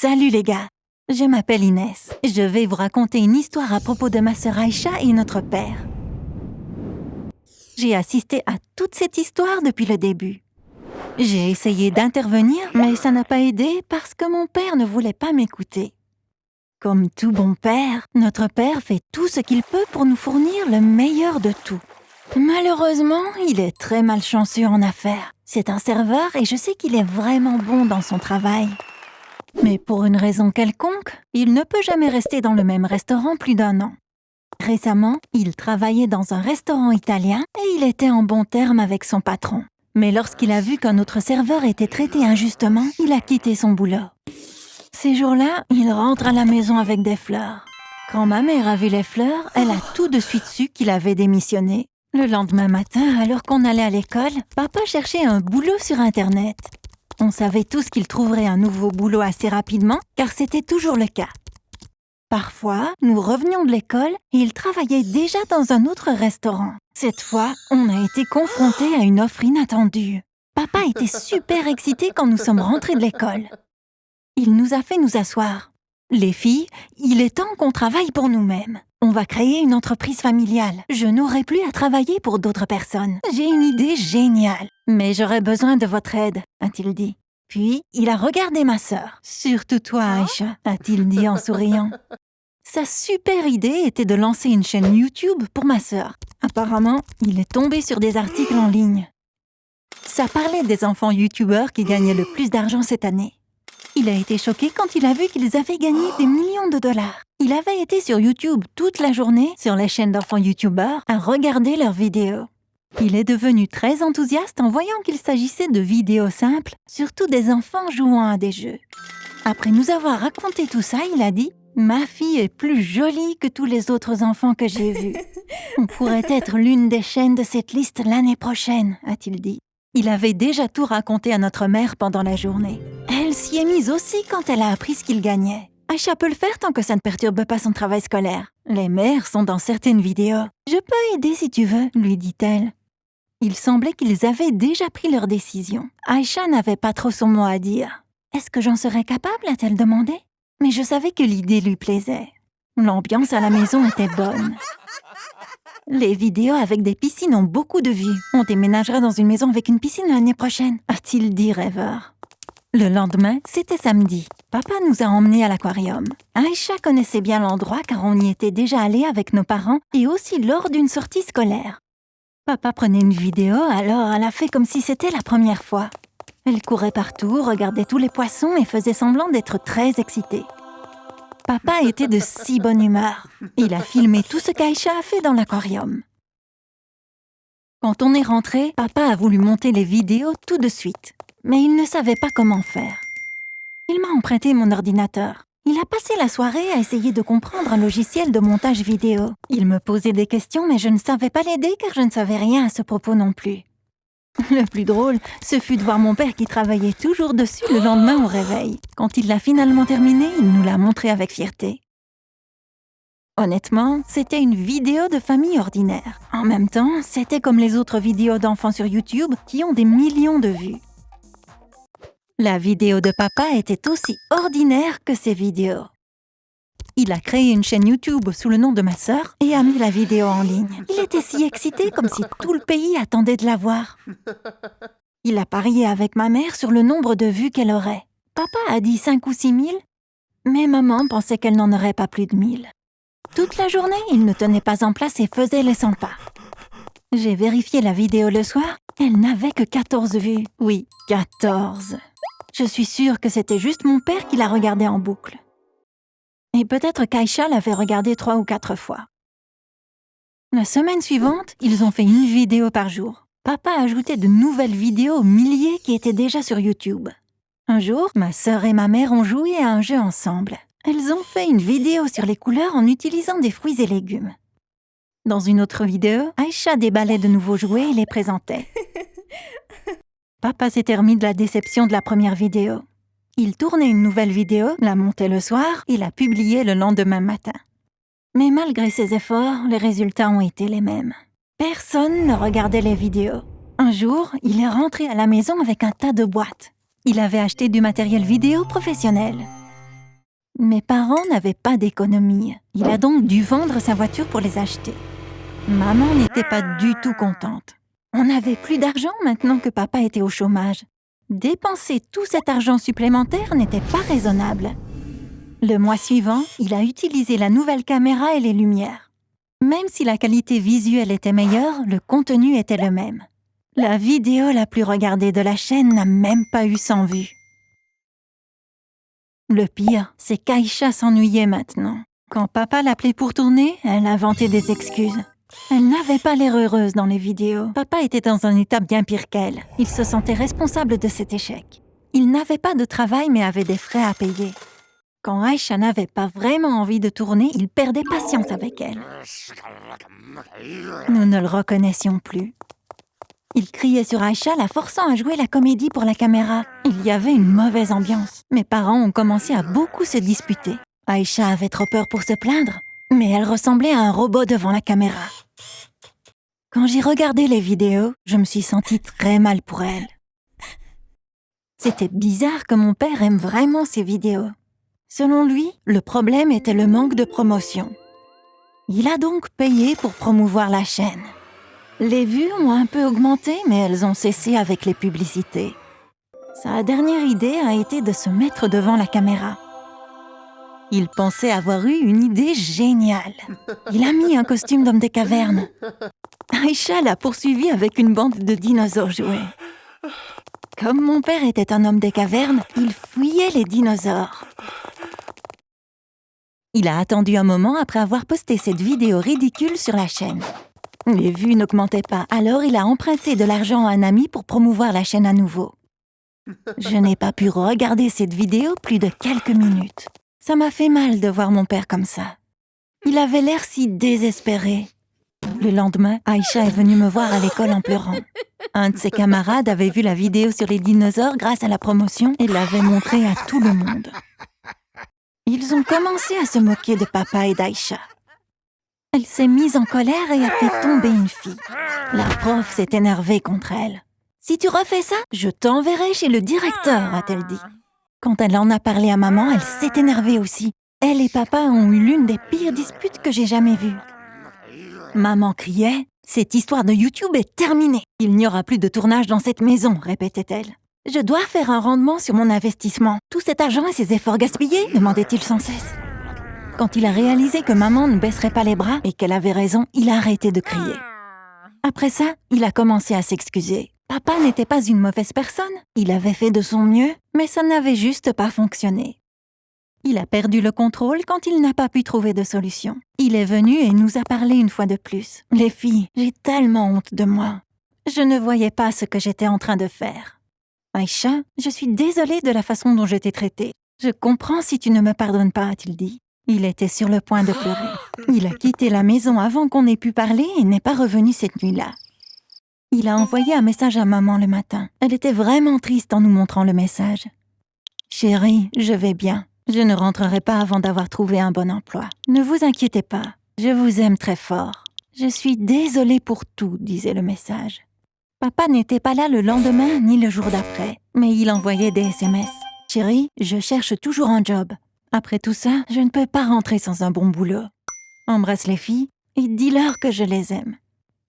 Salut les gars, je m'appelle Inès. Je vais vous raconter une histoire à propos de ma sœur Aïcha et notre père. J'ai assisté à toute cette histoire depuis le début. J'ai essayé d'intervenir, mais ça n'a pas aidé parce que mon père ne voulait pas m'écouter. Comme tout bon père, notre père fait tout ce qu'il peut pour nous fournir le meilleur de tout. Malheureusement, il est très malchanceux en affaires. C'est un serveur et je sais qu'il est vraiment bon dans son travail. Mais pour une raison quelconque, il ne peut jamais rester dans le même restaurant plus d'1 an. Récemment, il travaillait dans un restaurant italien et il était en bon terme avec son patron. Mais lorsqu'il a vu qu'un autre serveur était traité injustement, il a quitté son boulot. Ces jours-là, il rentre à la maison avec des fleurs. Quand ma mère a vu les fleurs, elle a tout de suite su qu'il avait démissionné. Le lendemain matin, alors qu'on allait à l'école, papa cherchait un boulot sur Internet. On savait tous qu'il trouverait un nouveau boulot assez rapidement, car c'était toujours le cas. Parfois, nous revenions de l'école et il travaillait déjà dans un autre restaurant. Cette fois, on a été confrontés à une offre inattendue. Papa était super excité quand nous sommes rentrés de l'école. Il nous a fait nous asseoir. Les filles, il est temps qu'on travaille pour nous-mêmes. On va créer une entreprise familiale. Je n'aurai plus à travailler pour d'autres personnes. J'ai une idée géniale. Mais j'aurai besoin de votre aide, a-t-il dit. Puis, il a regardé ma sœur. Surtout toi, Aïcha, a-t-il dit en souriant. Sa super idée était de lancer une chaîne YouTube pour ma sœur. Apparemment, il est tombé sur des articles en ligne. Ça parlait des enfants YouTubeurs qui gagnaient le plus d'argent cette année. Il a été choqué quand il a vu qu'ils avaient gagné des millions de dollars. Il avait été sur YouTube toute la journée, sur les chaînes d'enfants YouTubeurs, à regarder leurs vidéos. Il est devenu très enthousiaste en voyant qu'il s'agissait de vidéos simples, surtout des enfants jouant à des jeux. Après nous avoir raconté tout ça, il a dit « Ma fille est plus jolie que tous les autres enfants que j'ai vus. On pourrait être l'une des chaînes de cette liste l'année prochaine, a-t-il dit. » Il avait déjà tout raconté à notre mère pendant la journée. Elle s'y est mise aussi quand elle a appris ce qu'il gagnait. Aïcha peut le faire tant que ça ne perturbe pas son travail scolaire. Les mères sont dans certaines vidéos. « Je peux aider si tu veux, » lui dit-elle. Il semblait qu'ils avaient déjà pris leur décision. Aïcha n'avait pas trop son mot à dire. « Est-ce que j'en serais capable ?» a-t-elle demandé. Mais je savais que l'idée lui plaisait. L'ambiance à la maison était bonne. Les vidéos avec des piscines ont beaucoup de vues. On déménagera dans une maison avec une piscine l'année prochaine, a-t-il dit rêveur. Le lendemain, c'était samedi. Papa nous a emmenés à l'aquarium. Aïcha connaissait bien l'endroit car on y était déjà allé avec nos parents et aussi lors d'une sortie scolaire. Papa prenait une vidéo, alors elle a fait comme si c'était la première fois. Elle courait partout, regardait tous les poissons et faisait semblant d'être très excitée. Papa était de si bonne humeur. Il a filmé tout ce qu'Aïcha a fait dans l'aquarium. Quand on est rentré, papa a voulu monter les vidéos tout de suite, mais il ne savait pas comment faire. Il m'a emprunté mon ordinateur. Il a passé la soirée à essayer de comprendre un logiciel de montage vidéo. Il me posait des questions, mais je ne savais pas l'aider car je ne savais rien à ce propos non plus. Le plus drôle, ce fut de voir mon père qui travaillait toujours dessus le lendemain au réveil. Quand il l'a finalement terminé, il nous l'a montré avec fierté. Honnêtement, c'était une vidéo de famille ordinaire. En même temps, c'était comme les autres vidéos d'enfants sur YouTube qui ont des millions de vues. La vidéo de papa était aussi ordinaire que ses vidéos. Il a créé une chaîne YouTube sous le nom de ma sœur et a mis la vidéo en ligne. Il était si excité comme si tout le pays attendait de la voir. Il a parié avec ma mère sur le nombre de vues qu'elle aurait. Papa a dit 5 ou 6 000, mais maman pensait qu'elle n'en aurait pas plus de 1 000. Toute la journée, il ne tenait pas en place et faisait les 100 pas. J'ai vérifié la vidéo le soir, elle n'avait que 14 vues. Oui, 14. Je suis sûre que c'était juste mon père qui la regardait en boucle. Et peut-être qu'Aïcha l'avait regardé 3 ou 4 fois. La semaine suivante, ils ont fait une vidéo par jour. Papa ajoutait de nouvelles vidéos aux milliers qui étaient déjà sur YouTube. Un jour, ma sœur et ma mère ont joué à un jeu ensemble. Elles ont fait une vidéo sur les couleurs en utilisant des fruits et légumes. Dans une autre vidéo, Aïcha déballait de nouveaux jouets et les présentait. Papa s'était remis de la déception de la première vidéo. Il tournait une nouvelle vidéo, la montait le soir et la publiait le lendemain matin. Mais malgré ses efforts, les résultats ont été les mêmes. Personne ne regardait les vidéos. Un jour, il est rentré à la maison avec un tas de boîtes. Il avait acheté du matériel vidéo professionnel. Mes parents n'avaient pas d'économie. Il a donc dû vendre sa voiture pour les acheter. Maman n'était pas du tout contente. On n'avait plus d'argent maintenant que papa était au chômage. Dépenser tout cet argent supplémentaire n'était pas raisonnable. Le mois suivant, il a utilisé la nouvelle caméra et les lumières. Même si la qualité visuelle était meilleure, le contenu était le même. La vidéo la plus regardée de la chaîne n'a même pas eu 100 vues. Le pire, c'est qu'Aïcha s'ennuyait maintenant. Quand papa l'appelait pour tourner, elle inventait des excuses. Elle n'avait pas l'air heureuse dans les vidéos. Papa était dans un état bien pire qu'elle. Il se sentait responsable de cet échec. Il n'avait pas de travail mais avait des frais à payer. Quand Aïcha n'avait pas vraiment envie de tourner, il perdait patience avec elle. Nous ne le reconnaissions plus. Il criait sur Aïcha, la forçant à jouer la comédie pour la caméra. Il y avait une mauvaise ambiance. Mes parents ont commencé à beaucoup se disputer. Aïcha avait trop peur pour se plaindre, mais elle ressemblait à un robot devant la caméra. Quand j'ai regardé les vidéos, je me suis sentie très mal pour elle. C'était bizarre que mon père aime vraiment ces vidéos. Selon lui, le problème était le manque de promotion. Il a donc payé pour promouvoir la chaîne. Les vues ont un peu augmenté, mais elles ont cessé avec les publicités. Sa dernière idée a été de se mettre devant la caméra. Il pensait avoir eu une idée géniale. Il a mis un costume d'homme des cavernes. Aïcha l'a poursuivi avec une bande de dinosaures jouets. Comme mon père était un homme des cavernes, il fuyait les dinosaures. Il a attendu un moment après avoir posté cette vidéo ridicule sur la chaîne. Les vues n'augmentaient pas, alors il a emprunté de l'argent à un ami pour promouvoir la chaîne à nouveau. Je n'ai pas pu regarder cette vidéo plus de quelques minutes. Ça m'a fait mal de voir mon père comme ça. Il avait l'air si désespéré. Le lendemain, Aïcha est venue me voir à l'école en pleurant. Un de ses camarades avait vu la vidéo sur les dinosaures grâce à la promotion et l'avait montrée à tout le monde. Ils ont commencé à se moquer de papa et d'Aïcha. Elle s'est mise en colère et a fait tomber une fille. La prof s'est énervée contre elle. « Si tu refais ça, je t'enverrai chez le directeur », a-t-elle dit. Quand elle en a parlé à maman, elle s'est énervée aussi. Elle et papa ont eu l'une des pires disputes que j'ai jamais vues. Maman criait « Cette histoire de YouTube est terminée. Il n'y aura plus de tournage dans cette maison », répétait-elle. « Je dois faire un rendement sur mon investissement. Tout cet argent et ces efforts gaspillés ?» demandait-il sans cesse. Quand il a réalisé que maman ne baisserait pas les bras et qu'elle avait raison, il a arrêté de crier. Après ça, il a commencé à s'excuser. Papa n'était pas une mauvaise personne. Il avait fait de son mieux, mais ça n'avait juste pas fonctionné. Il a perdu le contrôle quand il n'a pas pu trouver de solution. Il est venu et nous a parlé une fois de plus. « Les filles, j'ai tellement honte de moi. Je ne voyais pas ce que j'étais en train de faire. Aïcha, je suis désolée de la façon dont je t'ai traitée. Je comprends si tu ne me pardonnes pas, a-t-il dit. Il était sur le point de pleurer. Il a quitté la maison avant qu'on ait pu parler et n'est pas revenu cette nuit-là. Il a envoyé un message à maman le matin. Elle était vraiment triste en nous montrant le message. « Chérie, je vais bien. Je ne rentrerai pas avant d'avoir trouvé un bon emploi. Ne vous inquiétez pas. Je vous aime très fort. Je suis désolée pour tout, » disait le message. Papa n'était pas là le lendemain ni le jour d'après, mais il envoyait des SMS. « Chérie, je cherche toujours un job. Après tout ça, je ne peux pas rentrer sans un bon boulot. Embrasse les filles et dis-leur que je les aime. »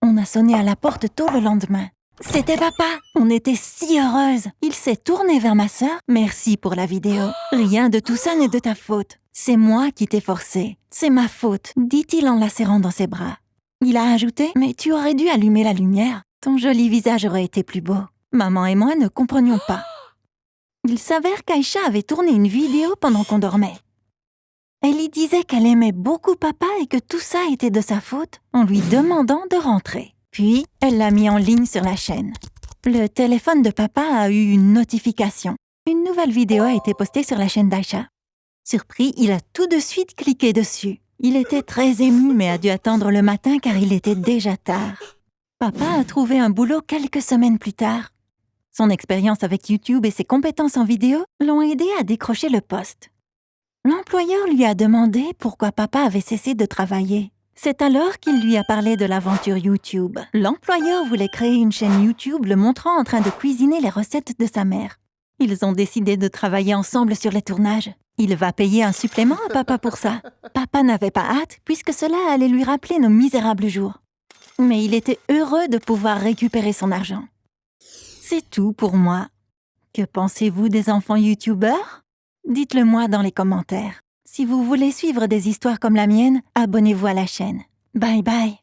On a sonné à la porte tôt le lendemain. C'était papa. On était si heureuses. Il s'est tourné vers ma sœur. « Merci pour la vidéo. Rien de tout ça n'est de ta faute. C'est moi qui t'ai forcé. C'est ma faute, » dit-il en la serrant dans ses bras. Il a ajouté « Mais tu aurais dû allumer la lumière. Ton joli visage aurait été plus beau. » Maman et moi ne comprenions pas. Il s'avère qu'Aïcha avait tourné une vidéo pendant qu'on dormait. Elle y disait qu'elle aimait beaucoup papa et que tout ça était de sa faute en lui demandant de rentrer. Puis, elle l'a mis en ligne sur la chaîne. Le téléphone de papa a eu une notification. Une nouvelle vidéo a été postée sur la chaîne d'Aïcha. Surpris, il a tout de suite cliqué dessus. Il était très ému mais a dû attendre le matin car il était déjà tard. Papa a trouvé un boulot quelques semaines plus tard. Son expérience avec YouTube et ses compétences en vidéo l'ont aidé à décrocher le poste. L'employeur lui a demandé pourquoi papa avait cessé de travailler. C'est alors qu'il lui a parlé de l'aventure YouTube. L'employeur voulait créer une chaîne YouTube le montrant en train de cuisiner les recettes de sa mère. Ils ont décidé de travailler ensemble sur les tournages. Il va payer un supplément à papa pour ça. Papa n'avait pas hâte puisque cela allait lui rappeler nos misérables jours. Mais il était heureux de pouvoir récupérer son argent. C'est tout pour moi. Que pensez-vous des enfants youtubeurs? Dites-le moi dans les commentaires. Si vous voulez suivre des histoires comme la mienne, abonnez-vous à la chaîne. Bye bye.